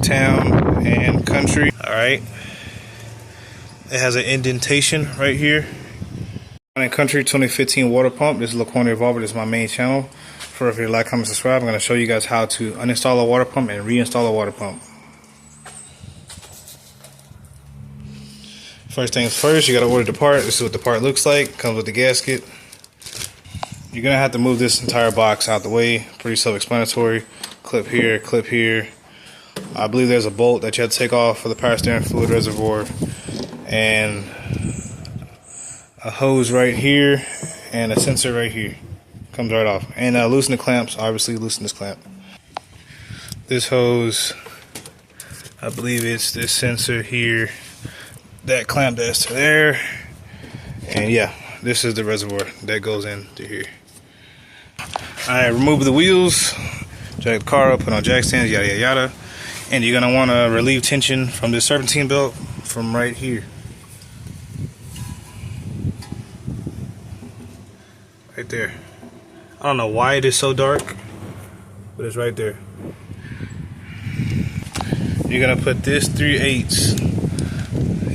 town, and country. Alright. It has an indentation right here. And country 2015 water pump. This is LaQuarrie Evolver. This is my main channel. For if you like, comment, subscribe, I'm going to show you guys how to uninstall a water pump and reinstall a water pump. First things first, you got to order the part. This is what the part looks like. Comes with the gasket. You're going to have to move this entire box out the way. Pretty self-explanatory. Clip here, clip here. I believe there's a bolt that you have to take off for the power steering fluid reservoir. And a hose right here. And a sensor right here. Comes right off. And loosen the clamps. Obviously loosen this clamp. This hose, I believe it's this sensor here. That clamp that's to there. And yeah, this is the reservoir that goes into here. Alright, remove the wheels, jack the car up, put on jack stands, yada yada yada. And you're gonna want to relieve tension from this serpentine belt from right here. Right there. I don't know why it is so dark, but it's right there. You're gonna put this 3/8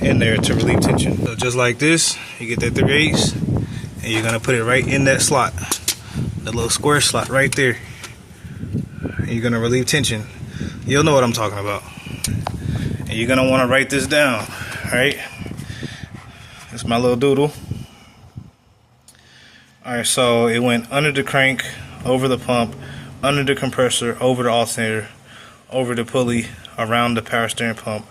in there to relieve tension. So just like this, you get that 3/8, and you're gonna put it right in that slot, the little square slot right there. And you're gonna relieve tension. You'll know what I'm talking about. And you're gonna want to write this down. All right. It's my little doodle. All right. So it went under the crank, over the pump, under the compressor, over the alternator, over the pulley, around the power steering pump,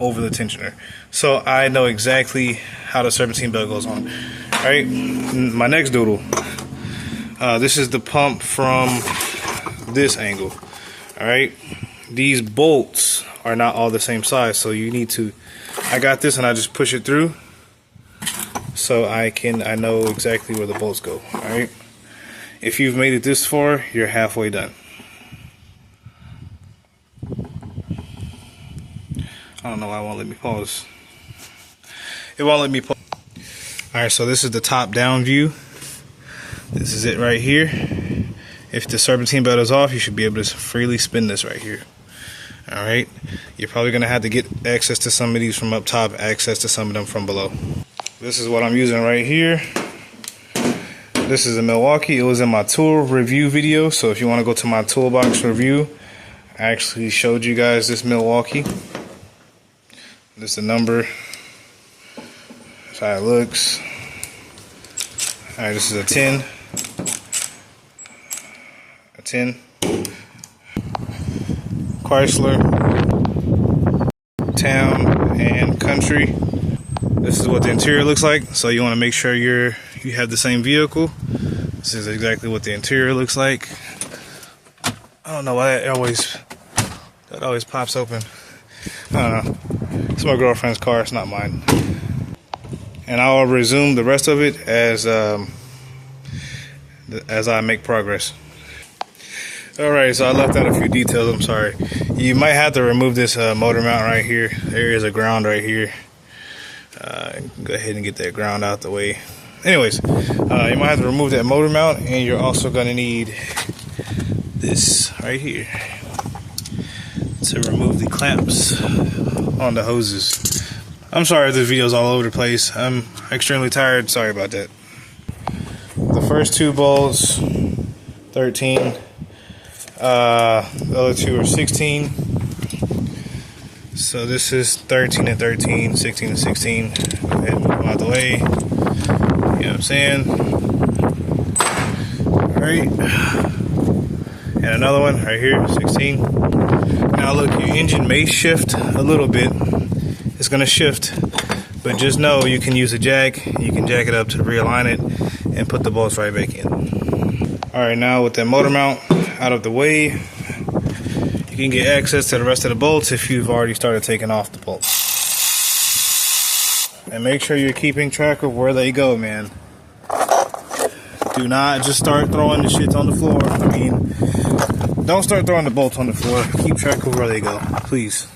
over the tensioner. So I know exactly how the serpentine belt goes on. Alright, my next doodle. This is the pump from this angle. Alright, these bolts are not all the same size, so you need to, I got this and I just push it through so I know exactly where the bolts go. Alright, if you've made it this far, you're halfway done. I don't know why it won't let me pause. It won't let me pause. Alright, so this is the top down view. This is it right here. If the serpentine belt is off, you should be able to freely spin this right here. Alright, you're probably going to have to get access to some of these from up top, access to some of them from below. This is what I'm using right here. This is a Milwaukee. It was in my tool review video, so if you want to go to my toolbox review, I actually showed you guys this Milwaukee. This is the number. That's how it looks. Alright, this is a 10. A 10. Chrysler. Town and country. This is what the interior looks like. So you want to make sure you have the same vehicle. This is exactly what the interior looks like. I don't know why that always pops open. I don't know. It's my girlfriend's car, it's not mine. And I'll resume the rest of it as I make progress. Alright, so I left out a few details, I'm sorry. You might have to remove this motor mount right here. There is a ground right here. Go ahead and get that ground out the way. Anyways, you might have to remove that motor mount, and you're also going to need this right here to remove the clamps on the hoses. I'm sorry if this video is all over the place. I'm extremely tired. Sorry about that. The first two bolts, 13. The other two are 16. So this is 13 and 13, 16 and 16. Go ahead and move them out the way. You know what I'm saying? Alright. And another one right here, 16. Now look, your engine may shift a little bit. It's going to shift, but just know you can use a jack. You can jack it up to realign it and put the bolts right back in. Alright, now with that motor mount out of the way, you can get access to the rest of the bolts if you've already started taking off the bolts. And make sure you're keeping track of where they go, man. Do not just start throwing the shits on the floor. I mean, don't start throwing the bolts on the floor. Keep track of where they go, please.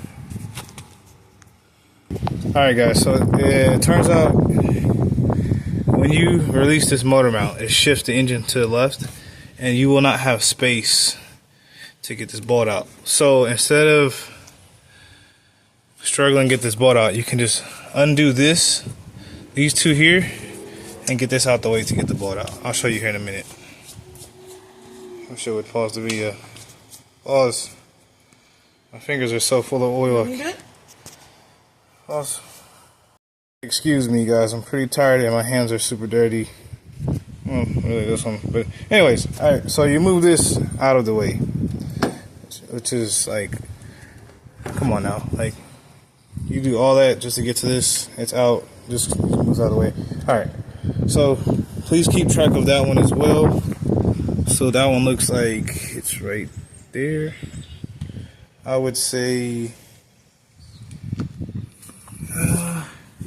Alright guys, so it turns out when you release this motor mount, it shifts the engine to the left, and you will not have space to get this bolt out. So instead of struggling to get this bolt out, you can just undo these two here, and get this out the way to get the bolt out. I'll show you here in a minute. I'm sure it pause the video. Pause. My fingers are so full of oil. You good? Pause. Excuse me, guys. I'm pretty tired and my hands are super dirty. Well, really this one. But anyways, alright, so you move this out of the way. Which is like, come on now. Like, you do all that just to get to this. It's out. Just moves out of the way. Alright. So please keep track of that one as well. So that one looks like it's right there. I would say,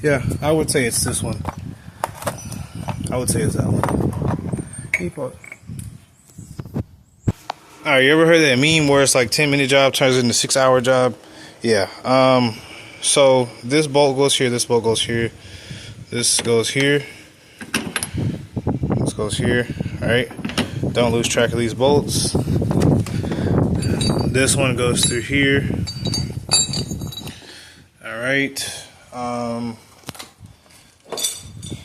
yeah, I would say it's this one. I would say it's that one. Keep up. Alright, you ever heard that meme where it's like 10-minute job turns into 6-hour job? Yeah. So this bolt goes here, this bolt goes here, this goes here, this goes here. Alright. Don't lose track of these bolts. This one goes through here. Alright.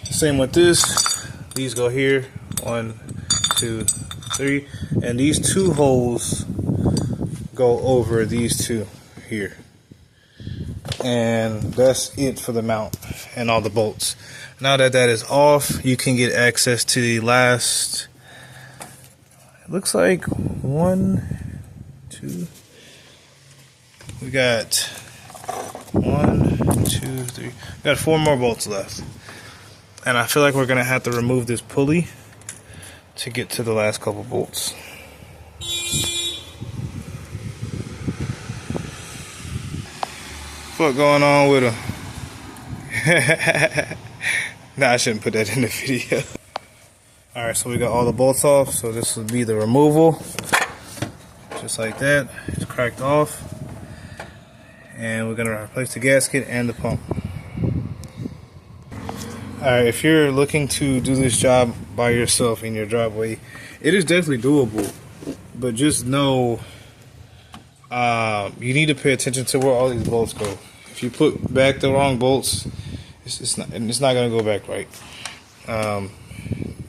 Same with this. These go here. 1, 2, 3. And these two holes go over these two here. And that's it for the mount and all the bolts. Now that that is off, you can get access to the last, it looks like 1, 2, we got 1, 2, 3, we got 4 more bolts left. And I feel like we're gonna have to remove this pulley to get to the last couple bolts. What going on with them? Nah, I shouldn't put that in the video. Alright, so we got all the bolts off. So this would be the removal. Just like that. It's cracked off. And we're going to replace the gasket and the pump. Alright, if you're looking to do this job by yourself in your driveway, it is definitely doable. But just know you need to pay attention to where all these bolts go. If you put back the wrong bolts, it's not going to go back right.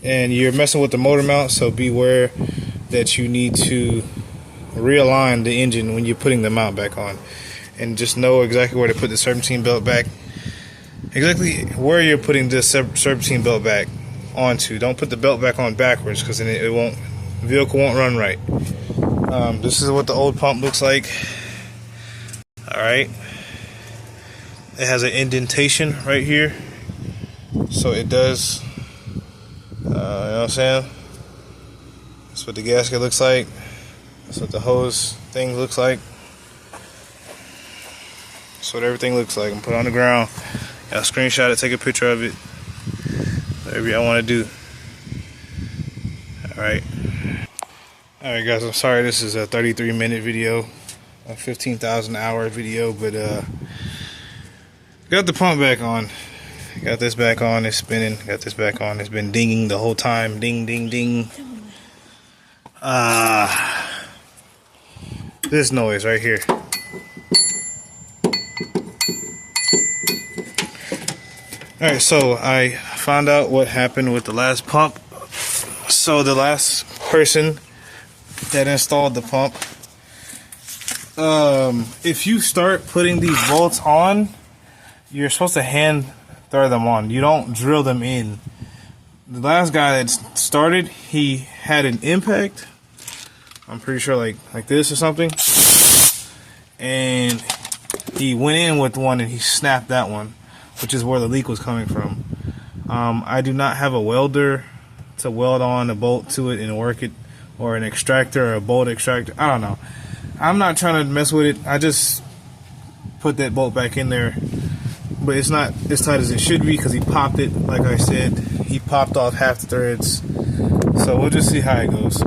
And you're messing with the motor mount, so beware that you need to realign the engine when you're putting the mount back on. And just know exactly where to put the serpentine belt back. Exactly where you're putting this serpentine belt back onto. Don't put the belt back on backwards, because then the vehicle won't run right. This is what the old pump looks like. Alright. It has an indentation right here. So it does, you know what I'm saying? That's what the gasket looks like. That's what the hose thing looks like. That's what everything looks like. I'm gonna put it on the ground. Y'all screenshot it, take a picture of it. Whatever y'all want to do. Alright. Alright guys, I'm sorry this is a 33-minute video, a 15,000 hour video, but got the pump back on. Got this back on, it's spinning. Got this back on, it's been dinging the whole time. Ding, ding, ding. This noise right here. Alright, so I found out what happened with the last pump. So the last person that installed the pump, if you start putting these bolts on, you're supposed to hand throw them on. You don't drill them in. The last guy that started, he had an impact, I'm pretty sure like this or something, and he went in with one and he snapped that one, which is where the leak was coming from. I do not have a welder to weld on a bolt to it and work it, or an extractor or a bolt extractor. I don't know. I'm not trying to mess with it. I just put that bolt back in there, but it's not as tight as it should be because he popped it. Like I said, he popped off half the threads. So we'll just see how it goes.